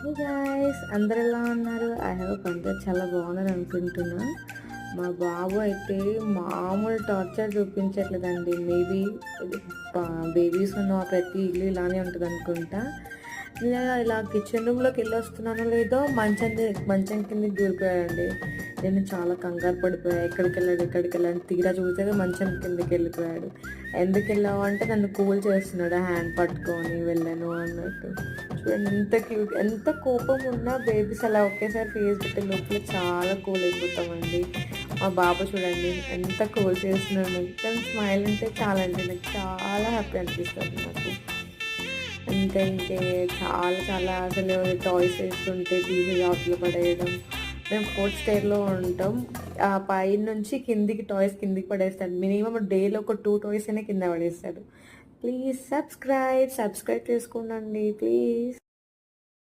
Hey guys, అందరు ఎలా ఉన్నారు? ఐ హోప్ అందరు చాలా బాగున్నారు అనుకుంటున్నా. మా బాబు అయితే మామూలు టార్చర్ చూపించట్లేదండి. మేబీ బేబీస్ ఉన్న ప్రతి ఇల్లు ఇలానే ఉంటుంది అనుకుంటా. నేను ఇలా కిచెన్ రూమ్లోకి వెళ్ళి వస్తున్నానో లేదో మంచం కిందకి దూరిపోయాడండి. నేను చాలా కంగారు పడిపోయా, ఎక్కడికి వెళ్ళాడు తీరా చూసేది మంచం కిందకి వెళ్ళిపోయాడు. ఎందుకు వెళ్ళావు అంటే నన్ను కూల్ చేస్తున్నాడు, హ్యాండ్ పట్టుకొని వెళ్ళాను అన్నట్టు. చూడండి ఎంత క్యూట్, ఎంత కోపం ఉన్నా బేబీస్ అలా ఒకేసారి ఫేస్ పెట్టే లోపల చాలా కూల్ అయిపోతామండి. మా బాబు చూడండి ఎంత కూల్ చేస్తున్నాడు, మొత్తం స్మైల్ ఉంటే చాలండి, నాకు చాలా హ్యాపీ అనిపిస్తుంది నాకు. ఇంకే చాలా చాలా అసలు టాయ్స్ వేస్తుంటే తీసి అవతల పడేయడం. మేము ఫోర్త్ స్టేర్లో ఉంటాం, ఆ పై నుంచి కిందికి పడేస్తాడు. మినిమం డేలో ఒక 2 టాయ్స్ అయినా కింద పడేస్తాడు. ప్లీజ్ సబ్స్క్రైబ్ చేసుకోండి ప్లీజ్.